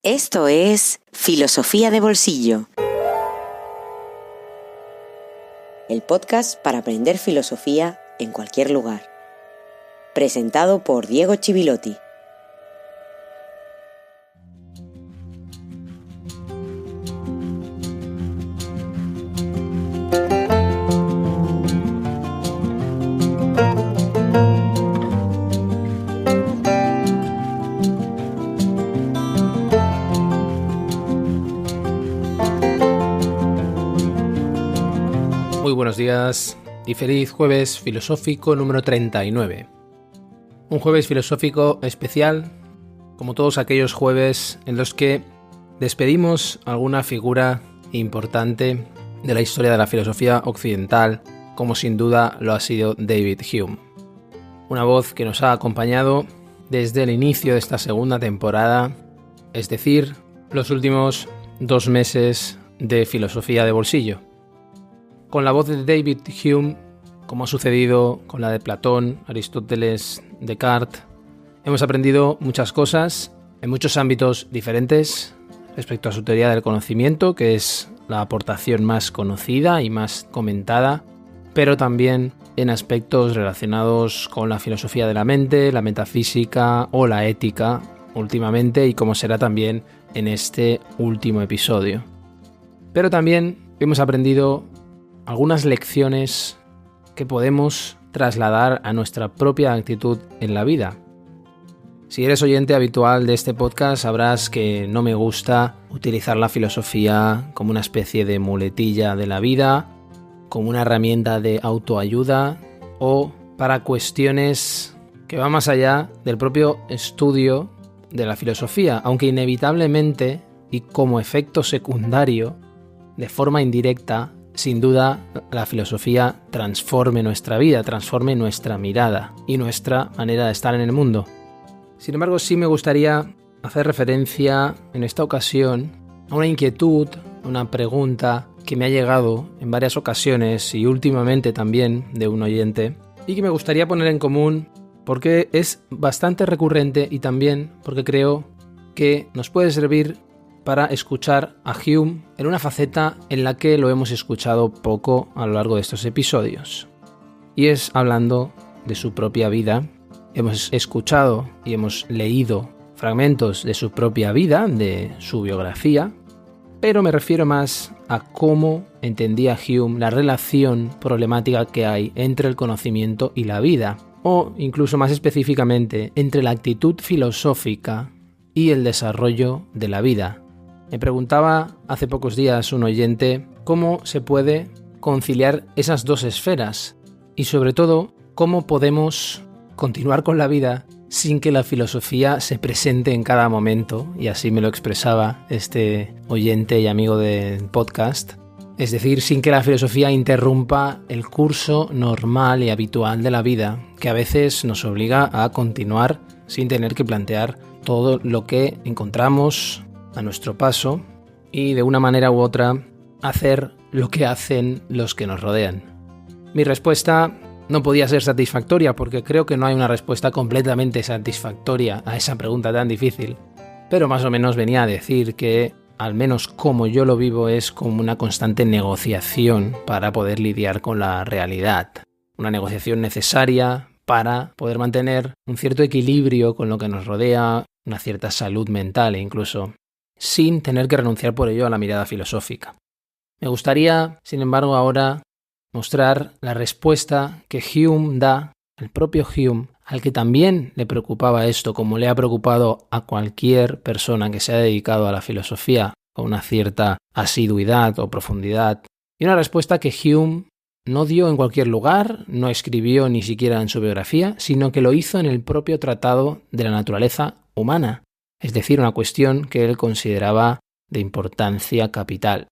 Esto es Filosofía de Bolsillo, el podcast para aprender filosofía en cualquier lugar. Presentado por Diego Chivilotti. Muy buenos días y feliz jueves filosófico número 39. Un jueves filosófico especial, como todos aquellos jueves en los que despedimos a alguna figura importante de la historia de la filosofía occidental, como sin duda lo ha sido David Hume. Una voz que nos ha acompañado desde el inicio de esta segunda temporada, es decir, los últimos 2 meses de filosofía de bolsillo. Con la voz de David Hume, como ha sucedido con la de Platón, Aristóteles, Descartes, hemos aprendido muchas cosas en muchos ámbitos diferentes respecto a su teoría del conocimiento, que es la aportación más conocida y más comentada, pero también en aspectos relacionados con la filosofía de la mente, la metafísica o la ética últimamente, y como será también en este último episodio. Pero también hemos aprendido algunas lecciones que podemos trasladar a nuestra propia actitud en la vida. Si eres oyente habitual de este podcast, sabrás que no me gusta utilizar la filosofía como una especie de muletilla de la vida, como una herramienta de autoayuda o para cuestiones que van más allá del propio estudio de la filosofía, aunque inevitablemente y como efecto secundario, de forma indirecta, sin duda, la filosofía transforme nuestra vida, transforme nuestra mirada y nuestra manera de estar en el mundo. Sin embargo, sí me gustaría hacer referencia en esta ocasión a una inquietud, una pregunta que me ha llegado en varias ocasiones y últimamente también de un oyente, y que me gustaría poner en común porque es bastante recurrente y también porque creo que nos puede servir para escuchar a Hume en una faceta en la que lo hemos escuchado poco a lo largo de estos episodios. Y es hablando de su propia vida. Hemos escuchado y hemos leído fragmentos de su propia vida, de su biografía, pero me refiero más a cómo entendía Hume la relación problemática que hay entre el conocimiento y la vida, o incluso más específicamente entre la actitud filosófica y el desarrollo de la vida. Me preguntaba hace pocos días un oyente cómo se puede conciliar esas dos esferas y sobre todo cómo podemos continuar con la vida sin que la filosofía se presente en cada momento, y así me lo expresaba este oyente y amigo del podcast, es decir, sin que la filosofía interrumpa el curso normal y habitual de la vida, que a veces nos obliga a continuar sin tener que plantear todo lo que encontramos a nuestro paso y de una manera u otra hacer lo que hacen los que nos rodean. Mi respuesta no podía ser satisfactoria porque creo que no hay una respuesta completamente satisfactoria a esa pregunta tan difícil, pero más o menos venía a decir que, al menos como yo lo vivo, es como una constante negociación para poder lidiar con la realidad, una negociación necesaria para poder mantener un cierto equilibrio con lo que nos rodea, una cierta salud mental incluso, sin tener que renunciar por ello a la mirada filosófica. Me gustaría, sin embargo, ahora mostrar la respuesta que Hume da, el propio Hume, al que también le preocupaba esto, como le ha preocupado a cualquier persona que se ha dedicado a la filosofía con una cierta asiduidad o profundidad, y una respuesta que Hume no dio en cualquier lugar, no escribió ni siquiera en su biografía, sino que lo hizo en el propio Tratado de la Naturaleza Humana, es decir, una cuestión que él consideraba de importancia capital.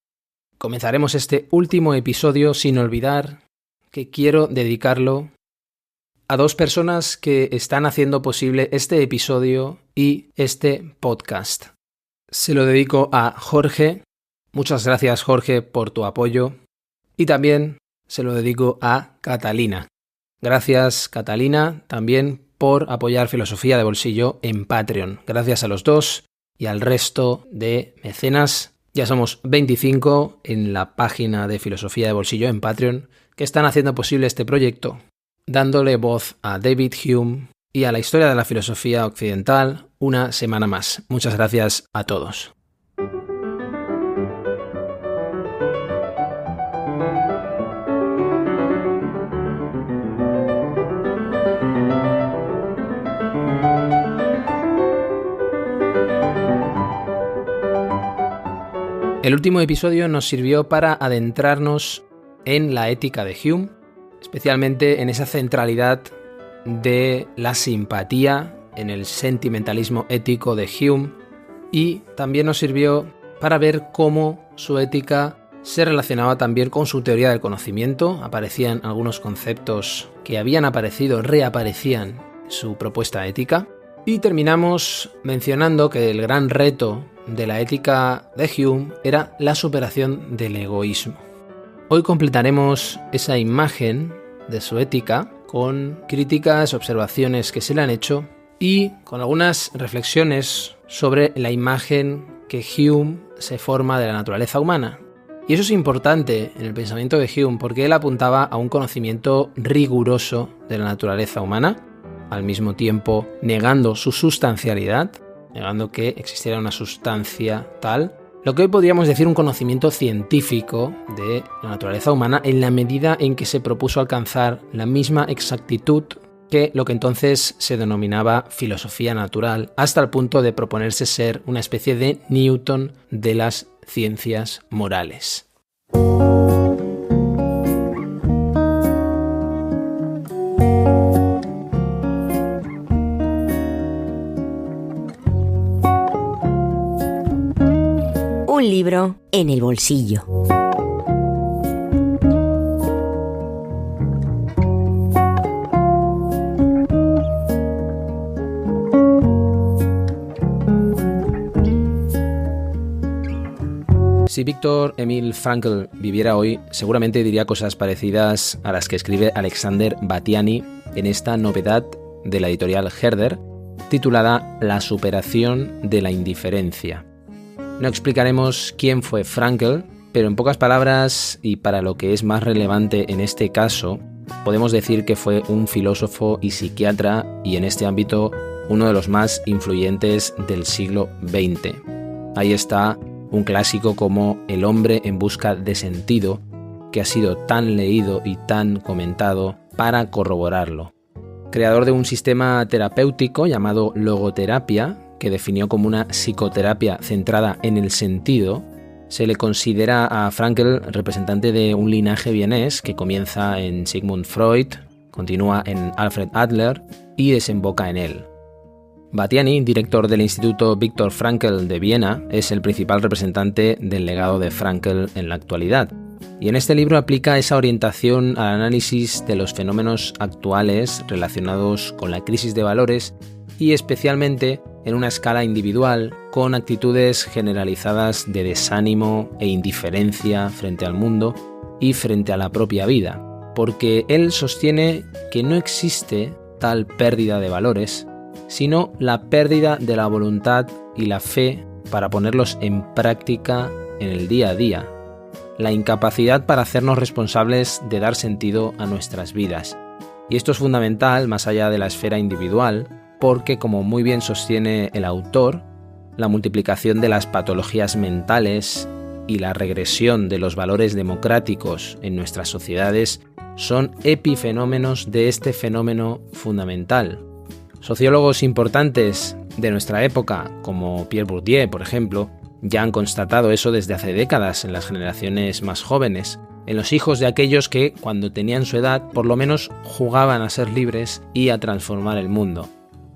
Comenzaremos este último episodio sin olvidar que quiero dedicarlo a 2 personas que están haciendo posible este episodio y este podcast. Se lo dedico a Jorge. Muchas gracias, Jorge, por tu apoyo. Y también se lo dedico a Catalina. Gracias, Catalina, también por apoyar Filosofía de Bolsillo en Patreon. Gracias a los dos y al resto de mecenas. Ya somos 25 en la página de Filosofía de Bolsillo en Patreon que están haciendo posible este proyecto, dándole voz a David Hume y a la historia de la filosofía occidental una semana más. Muchas gracias a todos. El último episodio nos sirvió para adentrarnos en la ética de Hume, especialmente en esa centralidad de la simpatía, en el sentimentalismo ético de Hume, y también nos sirvió para ver cómo su ética se relacionaba también con su teoría del conocimiento. Aparecían algunos conceptos que habían aparecido, reaparecían en su propuesta ética. Y terminamos mencionando que el gran reto de la ética de Hume era la superación del egoísmo. Hoy completaremos esa imagen de su ética con críticas, observaciones que se le han hecho y con algunas reflexiones sobre la imagen que Hume se forma de la naturaleza humana. Y eso es importante en el pensamiento de Hume porque él apuntaba a un conocimiento riguroso de la naturaleza humana, al mismo tiempo negando su sustancialidad, negando que existiera una sustancia tal, lo que hoy podríamos decir un conocimiento científico de la naturaleza humana en la medida en que se propuso alcanzar la misma exactitud que lo que entonces se denominaba filosofía natural, hasta el punto de proponerse ser una especie de Newton de las ciencias morales. Un libro en el bolsillo. Si Viktor Emil Frankl viviera hoy, seguramente diría cosas parecidas a las que escribe Alexander Batiani en esta novedad de la editorial Herder, titulada La superación de la indiferencia. No explicaremos quién fue Frankl, pero en pocas palabras, y para lo que es más relevante en este caso, podemos decir que fue un filósofo y psiquiatra, y en este ámbito uno de los más influyentes del siglo XX. Ahí está un clásico como El hombre en busca de sentido, que ha sido tan leído y tan comentado para corroborarlo. Creador de un sistema terapéutico llamado logoterapia, que definió como una psicoterapia centrada en el sentido, se le considera a Frankl representante de un linaje vienés que comienza en Sigmund Freud, continúa en Alfred Adler y desemboca en él. Batiani, director del Instituto Viktor Frankl de Viena, es el principal representante del legado de Frankl en la actualidad. Y en este libro aplica esa orientación al análisis de los fenómenos actuales relacionados con la crisis de valores y especialmente en una escala individual, con actitudes generalizadas de desánimo e indiferencia frente al mundo y frente a la propia vida, porque él sostiene que no existe tal pérdida de valores, sino la pérdida de la voluntad y la fe para ponerlos en práctica en el día a día, la incapacidad para hacernos responsables de dar sentido a nuestras vidas. Y esto es fundamental más allá de la esfera individual, porque, como muy bien sostiene el autor, la multiplicación de las patologías mentales y la regresión de los valores democráticos en nuestras sociedades son epifenómenos de este fenómeno fundamental. Sociólogos importantes de nuestra época, como Pierre Bourdieu, por ejemplo, ya han constatado eso desde hace décadas en las generaciones más jóvenes, en los hijos de aquellos que, cuando tenían su edad, por lo menos jugaban a ser libres y a transformar el mundo.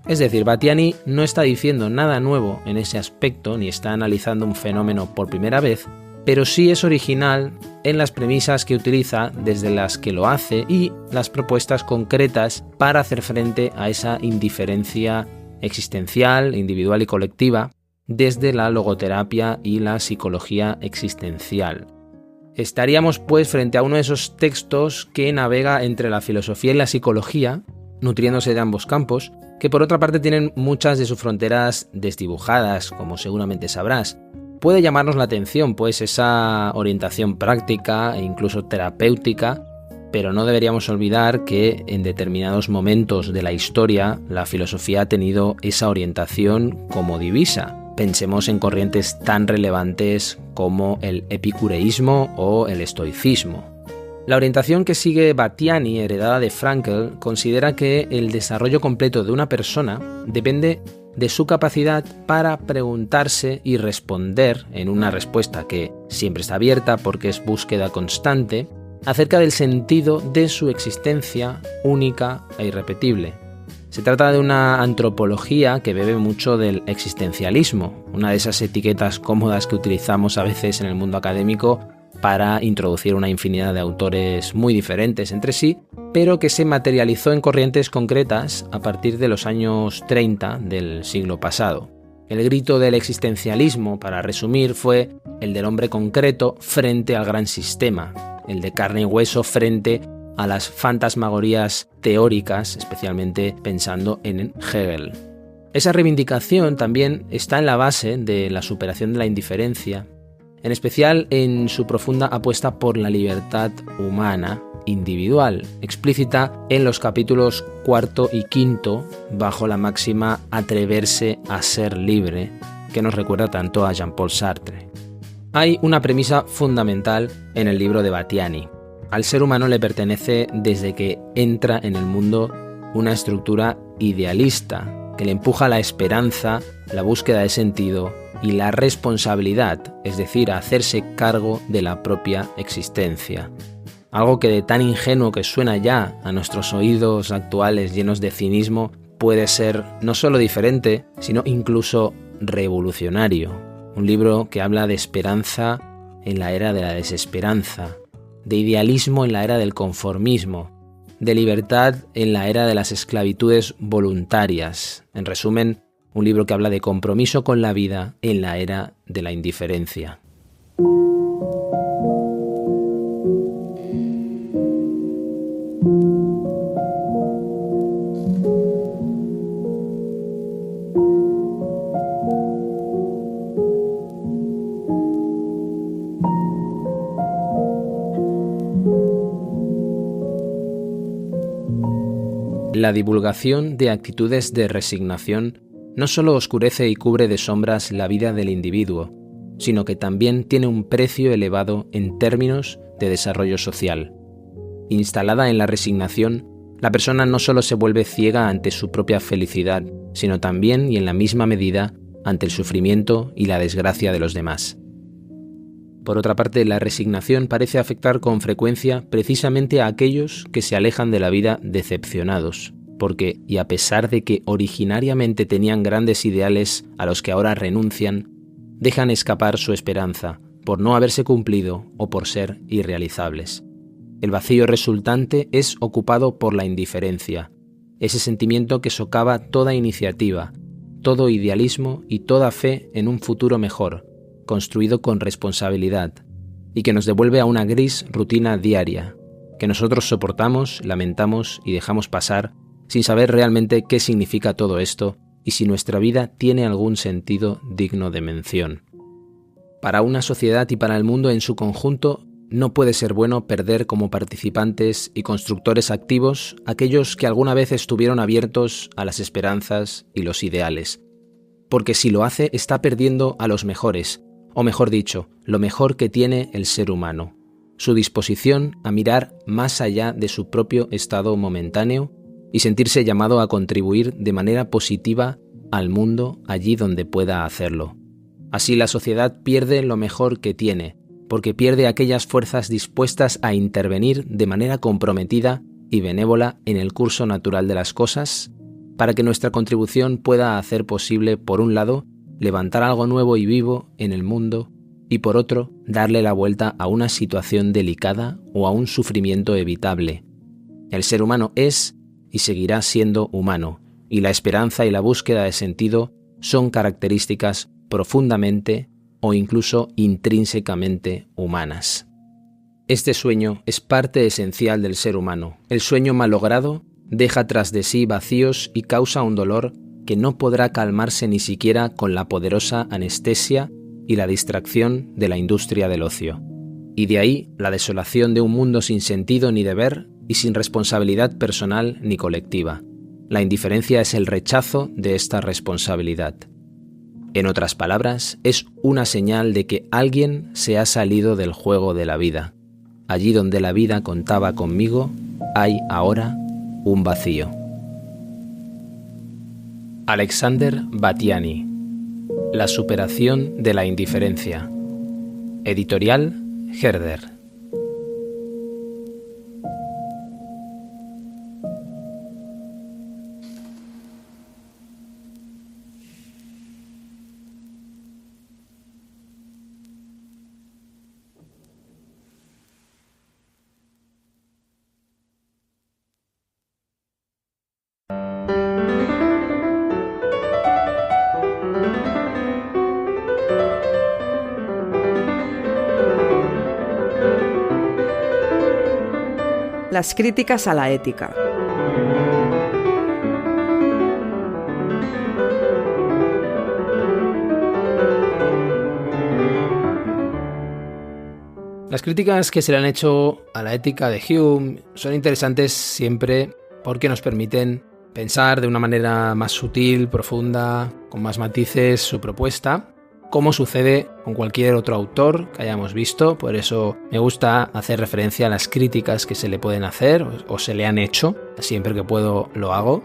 Es decir, Batiani no está diciendo nada nuevo en ese aspecto, ni está analizando un fenómeno por primera vez, pero sí es original en las premisas que utiliza desde las que lo hace y las propuestas concretas para hacer frente a esa indiferencia existencial, individual y colectiva desde la logoterapia y la psicología existencial. Estaríamos pues frente a uno de esos textos que navega entre la filosofía y la psicología, nutriéndose de ambos campos, que por otra parte tienen muchas de sus fronteras desdibujadas, como seguramente sabrás. Puede llamarnos la atención, pues, esa orientación práctica e incluso terapéutica, pero no deberíamos olvidar que en determinados momentos de la historia la filosofía ha tenido esa orientación como divisa. Pensemos en corrientes tan relevantes como el epicureísmo o el estoicismo. La orientación que sigue Bastiani, heredada de Frankl, considera que el desarrollo completo de una persona depende de su capacidad para preguntarse y responder en una respuesta que siempre está abierta porque es búsqueda constante, acerca del sentido de su existencia única e irrepetible. Se trata de una antropología que bebe mucho del existencialismo, una de esas etiquetas cómodas que utilizamos a veces en el mundo académico para introducir una infinidad de autores muy diferentes entre sí, pero que se materializó en corrientes concretas a partir de los años 30 del siglo pasado. El grito del existencialismo, para resumir, fue el del hombre concreto frente al gran sistema, el de carne y hueso frente a las fantasmagorías teóricas, especialmente pensando en Hegel. Esa reivindicación también está en la base de la superación de la indiferencia, en especial en su profunda apuesta por la libertad humana individual, explícita en los capítulos 4 y 5 bajo la máxima atreverse a ser libre, que nos recuerda tanto a Jean-Paul Sartre. Hay una premisa fundamental en el libro de Bastiani. Al ser humano le pertenece desde que entra en el mundo una estructura idealista que le empuja a la esperanza, la búsqueda de sentido y la responsabilidad, es decir, a hacerse cargo de la propia existencia. Algo que de tan ingenuo que suena ya a nuestros oídos actuales llenos de cinismo puede ser no solo diferente, sino incluso revolucionario. Un libro que habla de esperanza en la era de la desesperanza, de idealismo en la era del conformismo, de libertad en la era de las esclavitudes voluntarias. En resumen, un libro que habla de compromiso con la vida en la era de la indiferencia. La divulgación de actitudes de resignación no solo oscurece y cubre de sombras la vida del individuo, sino que también tiene un precio elevado en términos de desarrollo social. Instalada en la resignación, la persona no solo se vuelve ciega ante su propia felicidad, sino también y en la misma medida ante el sufrimiento y la desgracia de los demás. Por otra parte, la resignación parece afectar con frecuencia precisamente a aquellos que se alejan de la vida decepcionados, porque, y a pesar de que originariamente tenían grandes ideales a los que ahora renuncian, dejan escapar su esperanza por no haberse cumplido o por ser irrealizables. El vacío resultante es ocupado por la indiferencia, ese sentimiento que socava toda iniciativa, todo idealismo y toda fe en un futuro mejor, construido con responsabilidad, y que nos devuelve a una gris rutina diaria, que nosotros soportamos, lamentamos y dejamos pasar sin saber realmente qué significa todo esto y si nuestra vida tiene algún sentido digno de mención. Para una sociedad y para el mundo en su conjunto, no puede ser bueno perder como participantes y constructores activos aquellos que alguna vez estuvieron abiertos a las esperanzas y los ideales, porque si lo hace está perdiendo a los mejores, o mejor dicho, lo mejor que tiene el ser humano, su disposición a mirar más allá de su propio estado momentáneo y sentirse llamado a contribuir de manera positiva al mundo allí donde pueda hacerlo. Así la sociedad pierde lo mejor que tiene, porque pierde aquellas fuerzas dispuestas a intervenir de manera comprometida y benévola en el curso natural de las cosas, para que nuestra contribución pueda hacer posible, por un lado, levantar algo nuevo y vivo en el mundo, y por otro, darle la vuelta a una situación delicada o a un sufrimiento evitable. El ser humano es y seguirá siendo humano, y la esperanza y la búsqueda de sentido son características profundamente o incluso intrínsecamente humanas. Este sueño es parte esencial del ser humano. El sueño malogrado deja tras de sí vacíos y causa un dolor que no podrá calmarse ni siquiera con la poderosa anestesia y la distracción de la industria del ocio. Y de ahí la desolación de un mundo sin sentido ni deber y sin responsabilidad personal ni colectiva. La indiferencia es el rechazo de esta responsabilidad. En otras palabras, es una señal de que alguien se ha salido del juego de la vida. Allí donde la vida contaba conmigo, hay ahora un vacío. Alexander Batiani. La superación de la indiferencia. Editorial Herder. Las críticas a la ética. Las críticas que se le han hecho a la ética de Hume son interesantes siempre porque nos permiten pensar de una manera más sutil, profunda, con más matices su propuesta, como sucede con cualquier otro autor que hayamos visto. Por eso me gusta hacer referencia a las críticas que se le pueden hacer o se le han hecho. Siempre que puedo lo hago.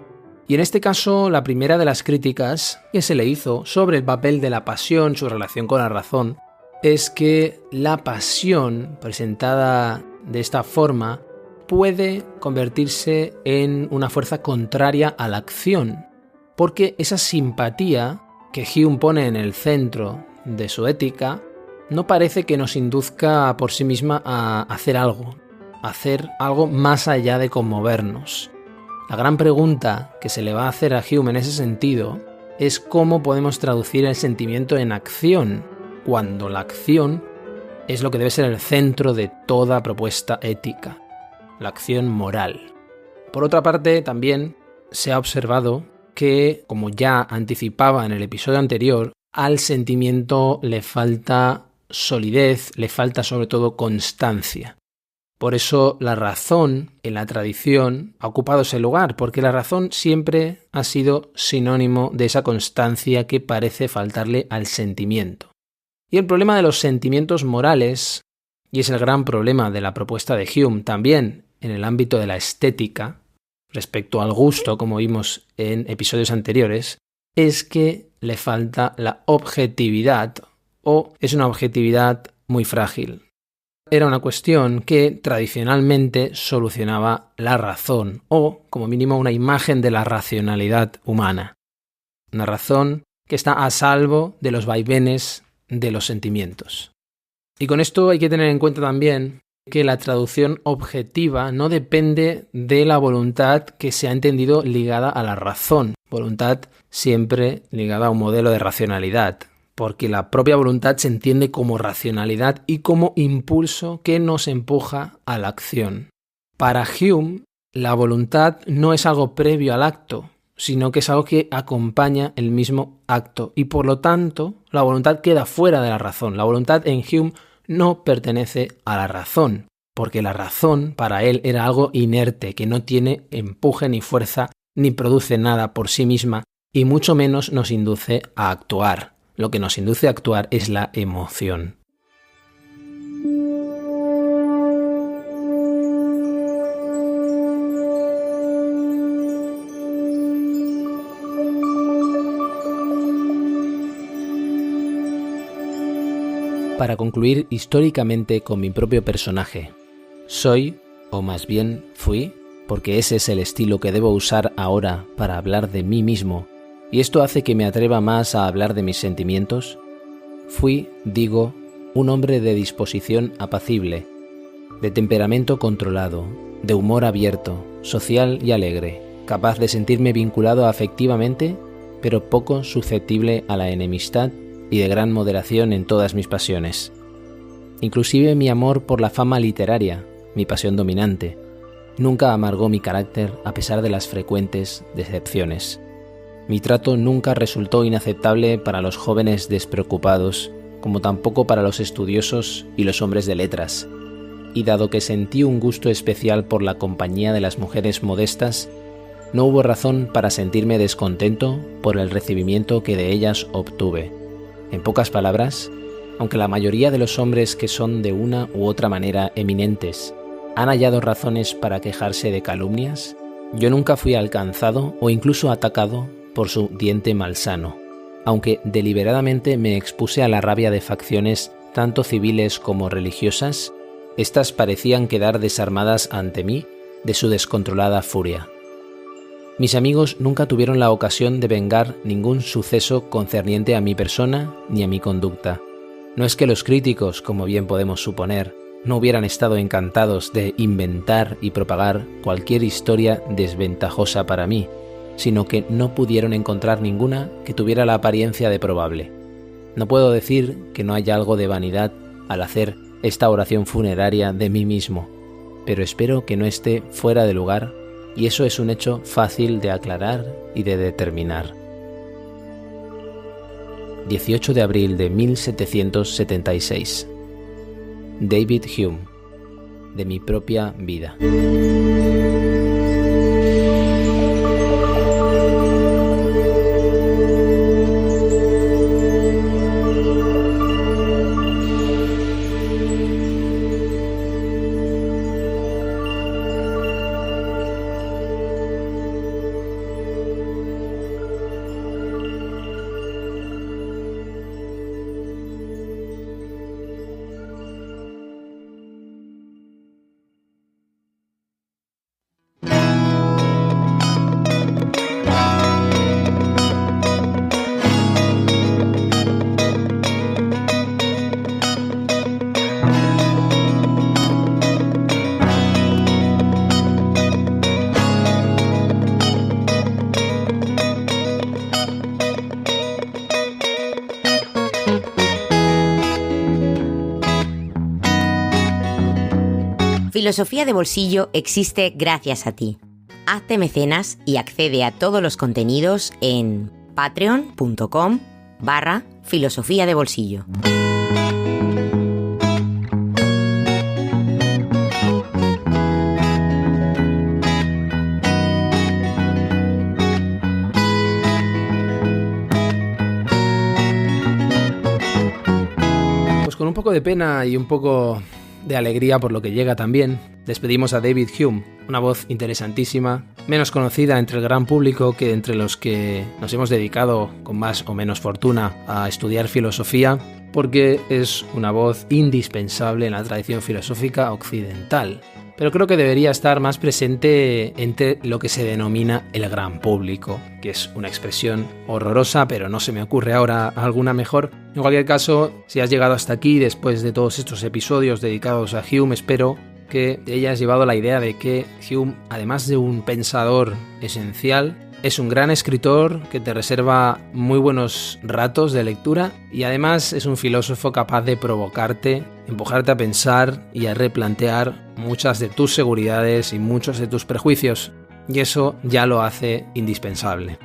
Y en este caso, la primera de las críticas que se le hizo sobre el papel de la pasión, su relación con la razón, es que la pasión presentada de esta forma puede convertirse en una fuerza contraria a la acción, porque esa simpatía que Hume pone en el centro de su ética no parece que nos induzca por sí misma a hacer algo más allá de conmovernos. La gran pregunta que se le va a hacer a Hume en ese sentido es cómo podemos traducir el sentimiento en acción, cuando la acción es lo que debe ser el centro de toda propuesta ética, la acción moral. Por otra parte, también se ha observado que, como ya anticipaba en el episodio anterior, al sentimiento le falta solidez, le falta sobre todo constancia. Por eso la razón en la tradición ha ocupado ese lugar, porque la razón siempre ha sido sinónimo de esa constancia que parece faltarle al sentimiento. Y el problema de los sentimientos morales, y es el gran problema de la propuesta de Hume también en el ámbito de la estética, respecto al gusto, como vimos en episodios anteriores, es que le falta la objetividad, o es una objetividad muy frágil. Era una cuestión que tradicionalmente solucionaba la razón, o como mínimo una imagen de la racionalidad humana. Una razón que está a salvo de los vaivenes de los sentimientos. Y con esto hay que tener en cuenta también que la traducción objetiva no depende de la voluntad que se ha entendido ligada a la razón, voluntad siempre ligada a un modelo de racionalidad, porque la propia voluntad se entiende como racionalidad y como impulso que nos empuja a la acción. Para Hume, la voluntad no es algo previo al acto, sino que es algo que acompaña el mismo acto, y por lo tanto la voluntad queda fuera de la razón. La voluntad en Hume no pertenece a la razón, porque la razón para él era algo inerte, que no tiene empuje ni fuerza, ni produce nada por sí misma, y mucho menos nos induce a actuar. Lo que nos induce a actuar es la emoción. Para concluir históricamente con mi propio personaje, soy, o más bien fui, porque ese es el estilo que debo usar ahora para hablar de mí mismo, y esto hace que me atreva más a hablar de mis sentimientos, fui, digo, un hombre de disposición apacible, de temperamento controlado, de humor abierto, social y alegre, capaz de sentirme vinculado afectivamente, pero poco susceptible a la enemistad y de gran moderación en todas mis pasiones. Inclusive mi amor por la fama literaria, mi pasión dominante, nunca amargó mi carácter a pesar de las frecuentes decepciones. Mi trato nunca resultó inaceptable para los jóvenes despreocupados, como tampoco para los estudiosos y los hombres de letras. Y dado que sentí un gusto especial por la compañía de las mujeres modestas, no hubo razón para sentirme descontento por el recibimiento que de ellas obtuve. En pocas palabras, aunque la mayoría de los hombres que son de una u otra manera eminentes han hallado razones para quejarse de calumnias, yo nunca fui alcanzado o incluso atacado por su diente malsano, aunque deliberadamente me expuse a la rabia de facciones tanto civiles como religiosas. Estas parecían quedar desarmadas ante mí de su descontrolada furia. Mis amigos nunca tuvieron la ocasión de vengar ningún suceso concerniente a mi persona ni a mi conducta. No es que los críticos, como bien podemos suponer, no hubieran estado encantados de inventar y propagar cualquier historia desventajosa para mí, sino que no pudieron encontrar ninguna que tuviera la apariencia de probable. No puedo decir que no haya algo de vanidad al hacer esta oración funeraria de mí mismo, pero espero que no esté fuera de lugar, y eso es un hecho fácil de aclarar y de determinar. 18 de abril de 1776. David Hume, de mi propia vida. Filosofía de Bolsillo existe gracias a ti. Hazte mecenas y accede a todos los contenidos en patreon.com/filosofía de bolsillo. Pues con un poco de pena y un poco de alegría por lo que llega también, despedimos a David Hume, una voz interesantísima, menos conocida entre el gran público que entre los que nos hemos dedicado con más o menos fortuna a estudiar filosofía, porque es una voz indispensable en la tradición filosófica occidental. Pero creo que debería estar más presente entre lo que se denomina el gran público, que es una expresión horrorosa, pero no se me ocurre ahora alguna mejor. En cualquier caso, si has llegado hasta aquí después de todos estos episodios dedicados a Hume, espero que te hayas llevado la idea de que Hume, además de un pensador esencial, es un gran escritor que te reserva muy buenos ratos de lectura y además es un filósofo capaz de provocarte, empujarte a pensar y a replantear muchas de tus seguridades y muchos de tus prejuicios, y eso ya lo hace indispensable.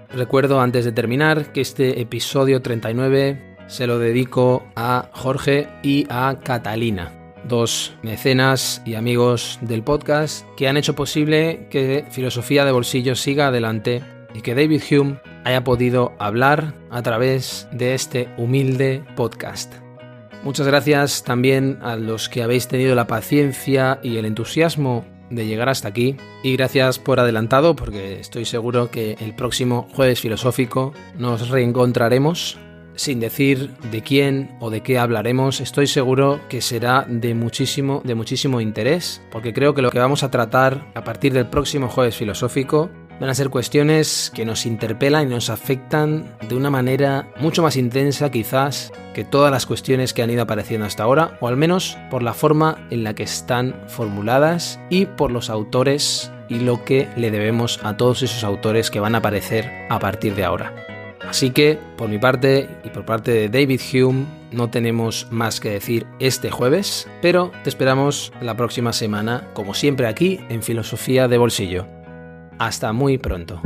Recuerdo antes de terminar que este episodio 39 se lo dedico a Jorge y a Catalina, dos mecenas y amigos del podcast que han hecho posible que Filosofía de Bolsillo siga adelante y que David Hume haya podido hablar a través de este humilde podcast. Muchas gracias también a los que habéis tenido la paciencia y el entusiasmo de llegar hasta aquí, y gracias por adelantado porque estoy seguro que el próximo Jueves Filosófico nos reencontraremos. Sin decir de quién o de qué hablaremos, estoy seguro que será de muchísimo interés, porque creo que lo que vamos a tratar a partir del próximo Jueves Filosófico van a ser cuestiones que nos interpelan y nos afectan de una manera mucho más intensa quizás que todas las cuestiones que han ido apareciendo hasta ahora, o al menos por la forma en la que están formuladas y por los autores y lo que le debemos a todos esos autores que van a aparecer a partir de ahora. Así que, por mi parte y por parte de David Hume, no tenemos más que decir este jueves, pero te esperamos la próxima semana, como siempre aquí en Filosofía de Bolsillo. Hasta muy pronto.